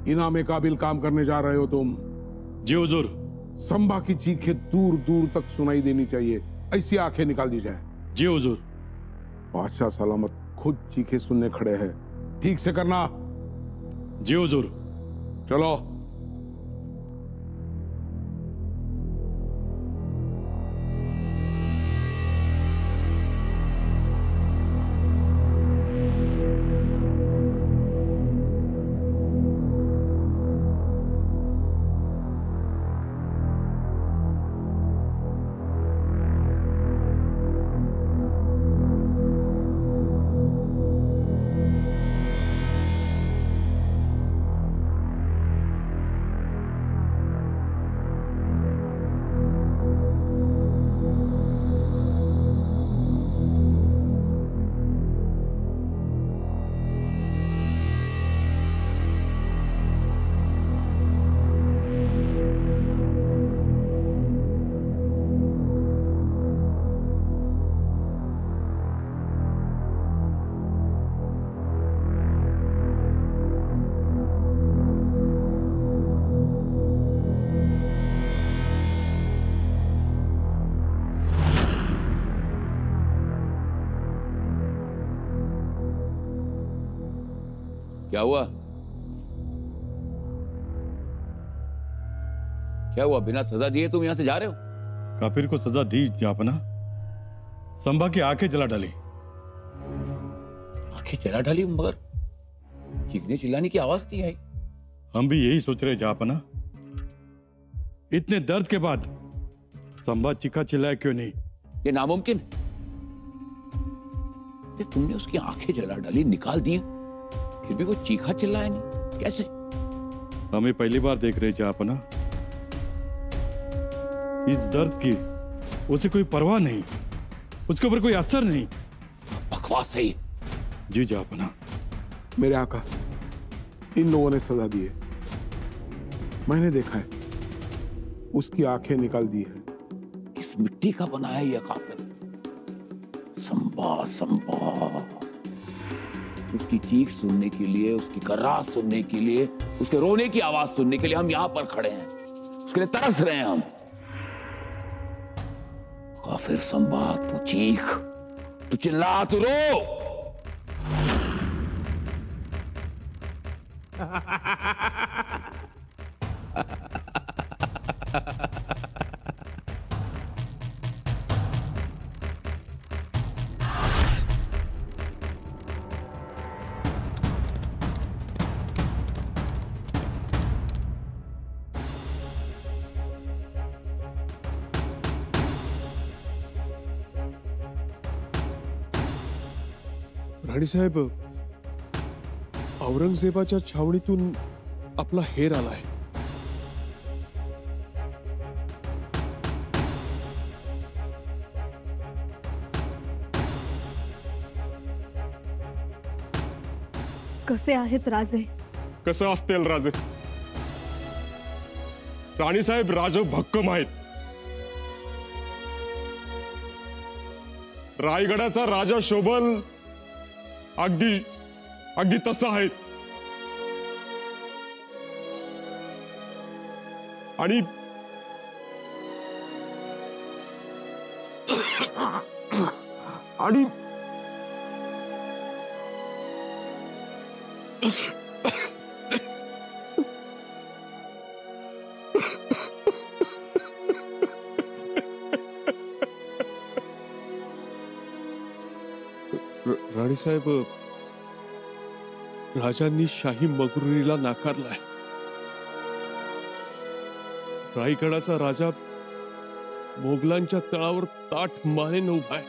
इनामे काबिल काम करने जा रहे हो तुम। जी हुजूर। संभा की चीखें दूर दूर तक सुनाई देनी चाहिए, ऐसी आंखें निकाल दी जाए। जी हुजूर। बादशाह सलामत खुद चीखें सुनने खड़े हैं, ठीक से करना। जी हुजूर। चलो। क्या हुआ? क्या हुआ? बिना सजा दिए तुम यहां से जा रहे हो? काफिर को सजा दी जापना। संभा की आंखें जला डाली। आंखें जला डाली, मगर चीखने चिल्लाने की आवाज नहीं आई। हम भी यही सोच रहे जापना, इतने दर्द के बाद संभा चीखा चिल्लाया क्यों नहीं? ये नामुमकिन है। तुमने उसकी आंखें जला डाली, निकाल दी, फिर भी वो चीखा चिल्लाया नहीं, कैसे? हमें पहली बार देख रहे जापना। इस दर्द की उसे कोई परवाह नहीं, उसके ऊपर कोई असर नहीं। बकवास है ये। जी जापना। मेरे आका, इन लोगों ने सजा दी है, मैंने देखा है, उसकी आंखें निकाल दी है। इस मिट्टी का बना है यह काफिर। संभा, संभा। उसकी चीख सुनने के लिए, उसकी कराहत सुनने के लिए, उसके रोने की आवाज सुनने के लिए हम यहां पर खड़े हैं, उसके लिए तरस रहे हैं हम। काफिर संभा, तू चीख, तू चिल्ला, तू रो। राणीसाहेब, औरंगजेबाच्या छावणीतून आपला हेर आलाय. कसे आहेत राजे? कसं असतील राजे? राणीसाहेब राजे भक्कम आहेत. रायगडाचा राजा शोभल अगदी अगदी तसा आहे. आणि आणि राणीसाहेब, राजांनी शाही मगरुरीला नाकारलाय. रायगडाचा राजा मोगलांच्या तळावर ताठ मानेने उभा आहे.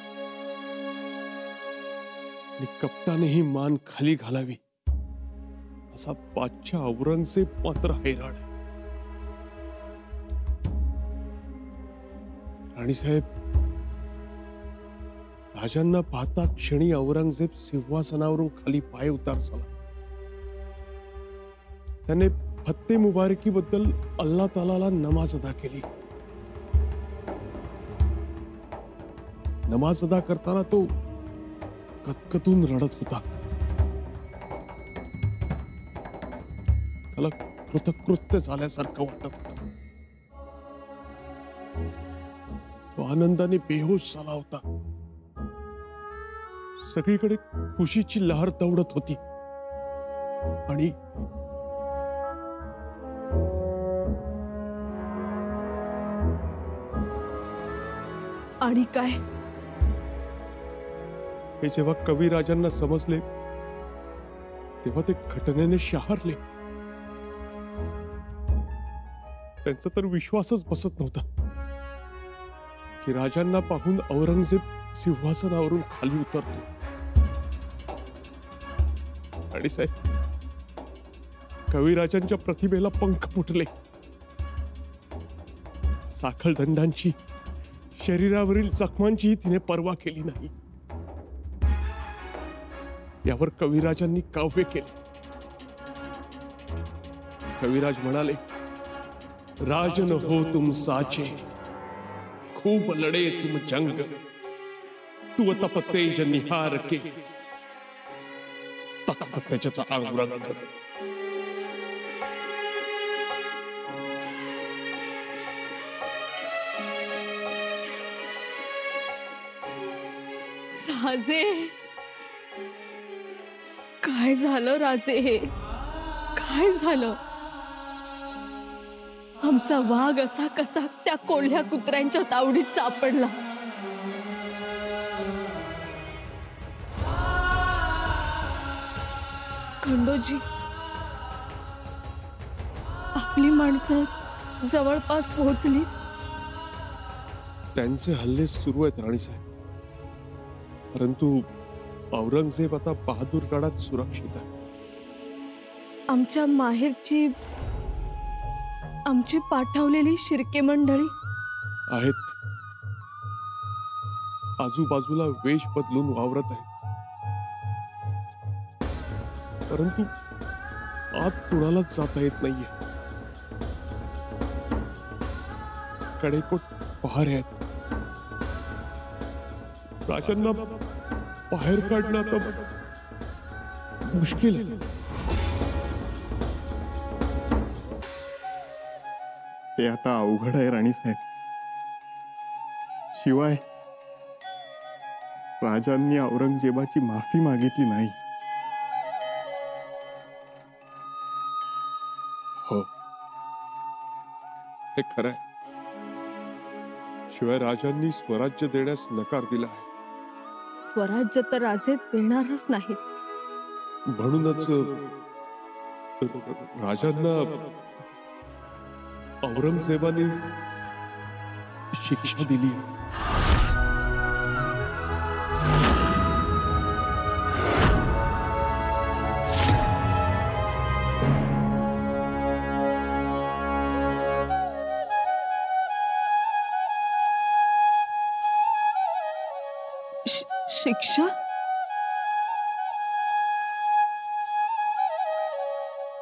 आणि कपटानेही मान खाली घालावी असा बादशाह औरंगजेब मात्र हैराण आहे. राणीसाहेब, राजांना पाहता क्षणी औरंगजेब सिंहासनावरून खाली पाय उतार झाला. त्याने फत्ते मुबारकी बद्दल अल्लाह तालाला नमाज अदा केली. नमाज अदा करताना तो कतकतून रडत होता. त्याला कृतकृत्य झाल्यासारखं वाटत होतं. तो आनंदाने बेहोश झाला होता. सगळीकडे खुशीची लहर दौडत होती आणि काय हे जेव्हा कविराजांना समजले तेव्हा ते घटनेने शहारले. त्यांचा तर विश्वासच बसत नव्हता की राजांना पाहून औरंगजेब सिंहासनावरून खाली उतरतो. आणि साहेब, कविराजांच्या प्रतिभेला पंख फुटले. साखळदंडांची, शरीरावरील जखमांचीही तिने पर्वा केली नाही. यावर कविराजांनी काव्य केले. कविराज म्हणाले, राजन हो तुम साचे, खूब लड़े तुम जंग, तू तप तेज निहार के, तत तेजचा औरंग. राजे, काय झालं राजे? काय झालं? आमचा वाघ असा कसा त्या कोल्ह्या कुत्र्यांच्या तावडीत सापडला? खंडोजी, आपली माणसं जवळपास पोहोचली. त्यांचे हल्ले सुरू आहेत राणीसाहेब, परंतु औरंगजेब आता बहादूरगडात सुरक्षित आहे. आमच्या माहेरची, आमची पाठवलेली शिर्के मंडळी आहेत. आजूबाजूला वेश बदलून वावरत आहेत, परंतु आत कुणालाच जाता येत नाहीये. कडेकोट पहारे आहेत. राजांना बाहेर काढणं आता मुश्किल आहे. ते आता अवघड आहे राणीसाहेब. शिवाय राजांनी औरंगजेबाची माफी मागितली नाही. हो, हे खरं आहे. शिवाय राजांनी स्वराज्य देण्यास नकार दिला आहे. स्वराज्य तर राजे देणारच नाहीत. म्हणूनच राजांना औरंगजेबाने शिक्षा दिली. शिक्षा?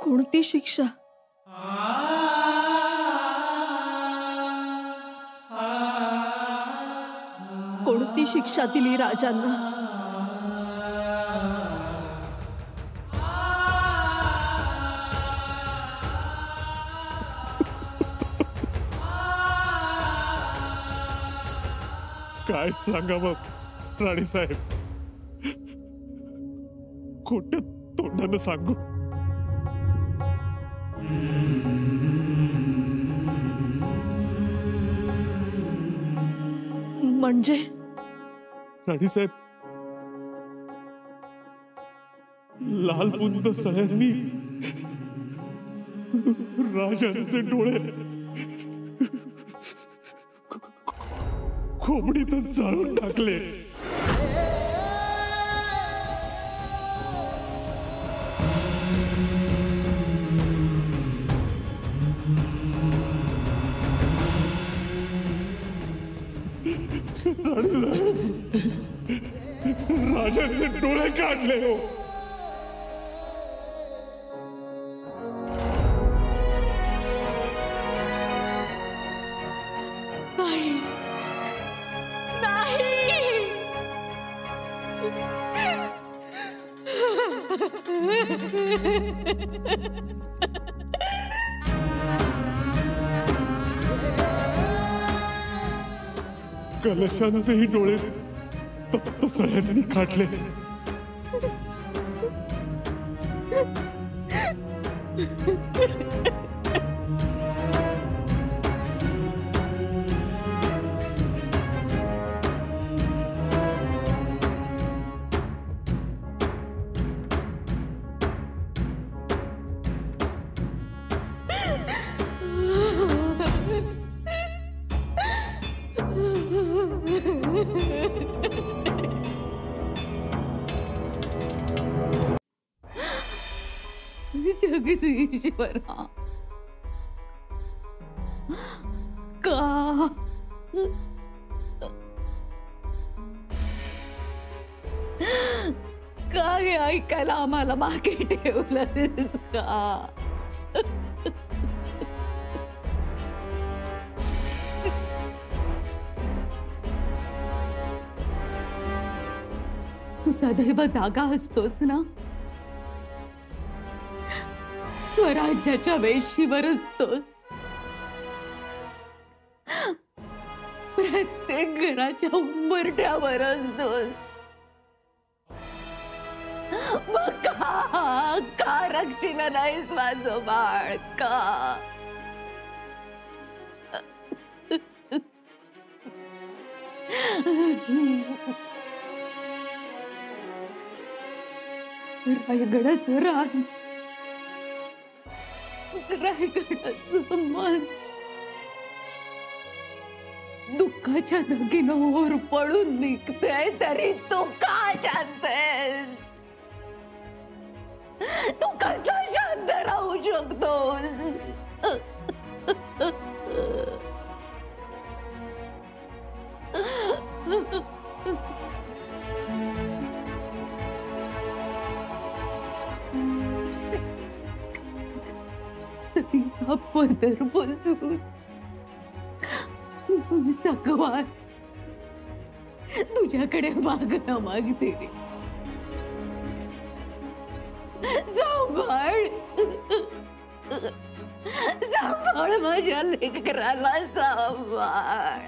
कोणती शिक्षा? कोणती शिक्षा दिली राजांना? काय सांगावं राणीसाहेब, खोट्या तोंडानं सांगू. म्हणजे राणीसाहेब, लालबुंद सळ्यांनी राजांचे डोळे खोबडीतच जाळून टाकले. राजांचे डोळे काढले. हो, नाही, नाही. कलशांचेही डोळे तप्त सळ्यांनी काढले. जगदीश्वरा, का हे ऐकायला आम्हाला मागे ठेवलंस का? तू सदैव जागा असतोस ना? स्वराज्याच्या वेशीवर असतोस. प्रत्येक घराच्या उंबरठ्यावर असतोस. मग का रक्षीला नाहीस माझं बाळ? का रायगडाचं रान, रायगडाचं मन दुःखाच्या दागिन्यावर पडून निघतंय, तरी तू का शांत आहेस? तू कसा शांत राहू शकतोस? सतीचा पदर बसून सकवार तुझ्याकडे मागणं मागते. सांभाळ, सांभाळ माझ्या लेकराला, सांभाळ.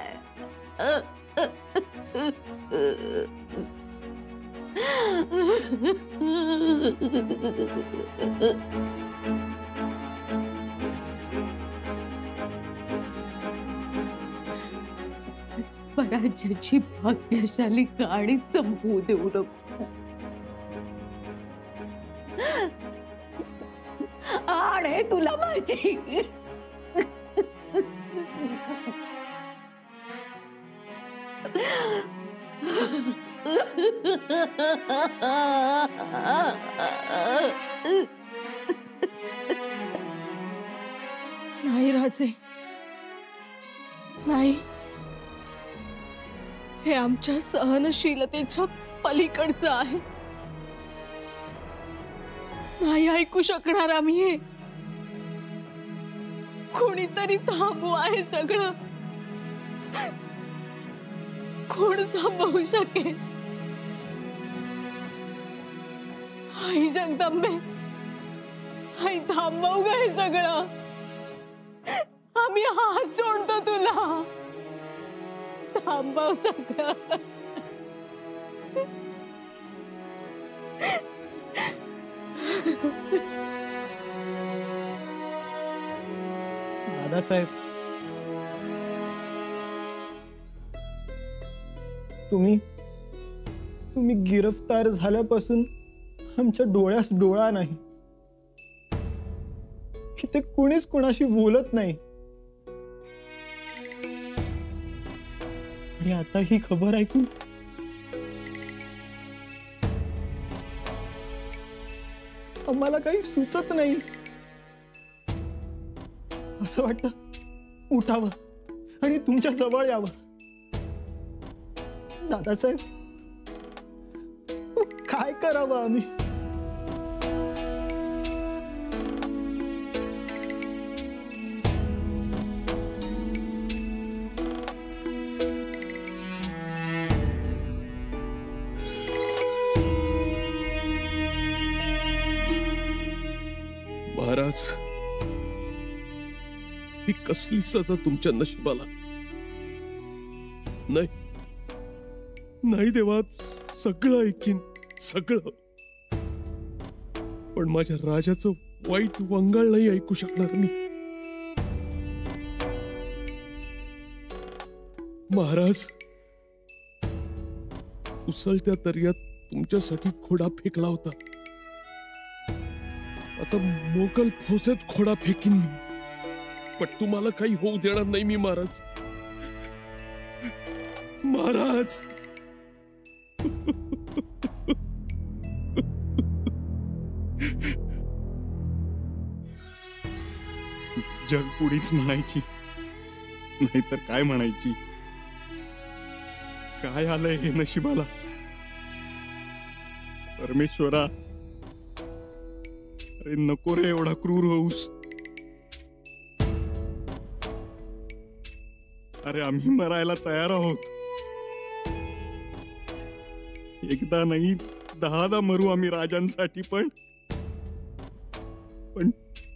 स्वराज्याची भाग्यशाली गाडी संपवू देऊ नकोस. आणि तुला माझी नाही राजे, नाही. हे आमच्या सहनशीलतेच्या पलीकडचं आहे. नाही ऐकू शकणार आम्ही हे. कोणीतरी थांबवा हे सगळं. कोण थांबवू शकेल? आई जगदंबे, आई थांबव ग हे सगळं. आम्ही हात जोडतो तुला. थांबव सगळं. दादासाहेब, तुम्ही गिरफ्तार झाल्यापासून आमच्या डोळ्यास डोळा नाही. इथे कुणीच कुणाशी बोलत नाही. आणि आता ही खबर ऐकून आम्हाला काही सुचत नाही. असं वाटतं उठावं आणि तुमच्या जवळ यावं. दादासाहेब, काय करावं आम्ही? महाराज, ही कसली सजा तुमच्या नशिबाला. नाही, नाही देवा, सगळं ऐकीन, सगळं. पण माझ्या राजाचं वाईट वंगाळ नाही ऐकू शकणार मी. महाराज, उसळत्या दर्यात तुमच्यासाठी खोडा फेकला होता. आता मोगल फौजेत खोडा फेकीन मी, पण तुम्हाला काही होऊ देणार नाही मी महाराज. महाराज, जग पुढीच म्हणायची, नाहीतर काय म्हणायची. काय आलंय हे नशिबाला. परमेश्वरा, अरे नको रे एवढा क्रूर होऊस. अरे आम्ही मरायला तयार आहोत. एकदा नाही 10दा मरू आम्ही राजांसाठी, पण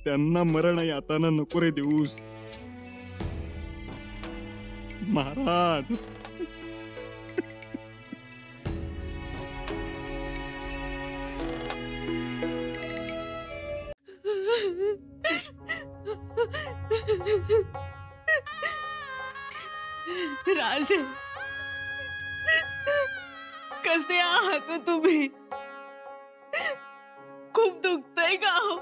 त्यांना मरण यातना नको रे देऊस. महाराज, राजे, कसे आहात तुम्ही? खूप दुखतंय का हो?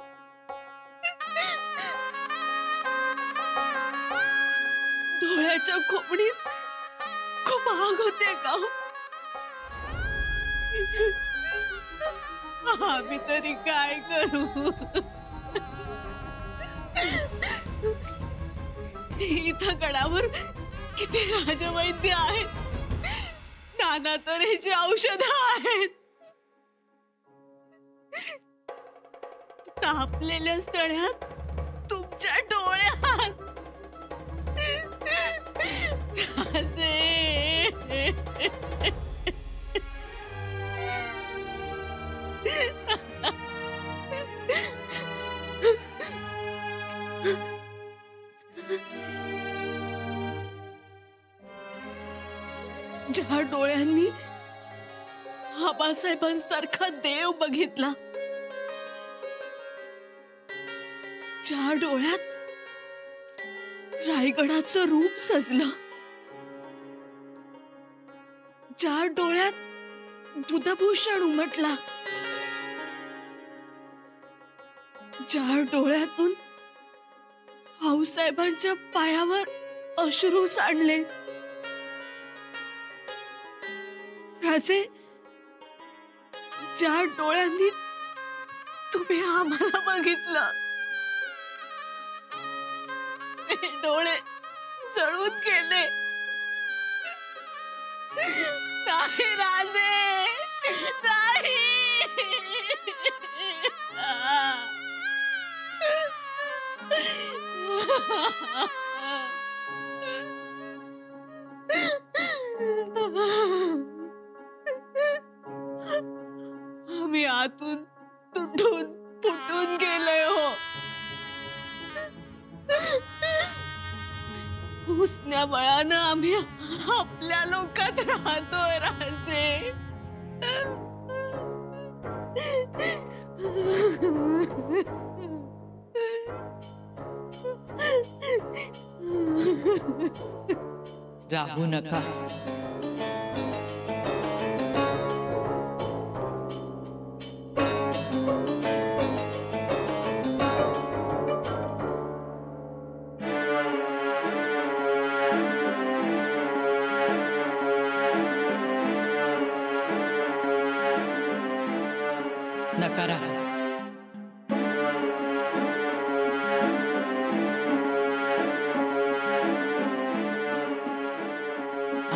डोळ्याच्या खोपडीत खूप आग होते का हो? आम्ही तरी काय करू? इथं गडावर किती राजवैद्य आहेत, नाना तऱ्हेची औषधं आहेत. तापलेल्या स्थळ्यात तुमच्या डोळ्यात ज्या डोळ्यांनी आबासाहेबांसारखा देव बघितला, ज्या डोळ्यात रायगडाचं रूप सजलं, ज्या डोळ्यात बुधभूषण उमटला, ज्या डोळ्यातून आऊसाहेबांच्या पायावर अश्रू सांडले, राजे, ज्या डोळ्यांनी तुम्ही आम्हाला बघितलं, ते डोळे जळून गेले. नाही राजे, नाही. आम्ही आतून तुटून फुटून गेलोय हो. उसन्या बळानं आम्ही आपल्या लोकात राहतोय राजे. राहू नका. नकारा.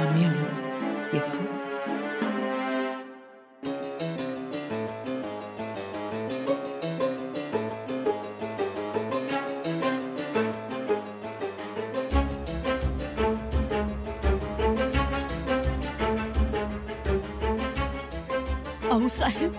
आम्ही आहोत येसू. आऊसाहेब,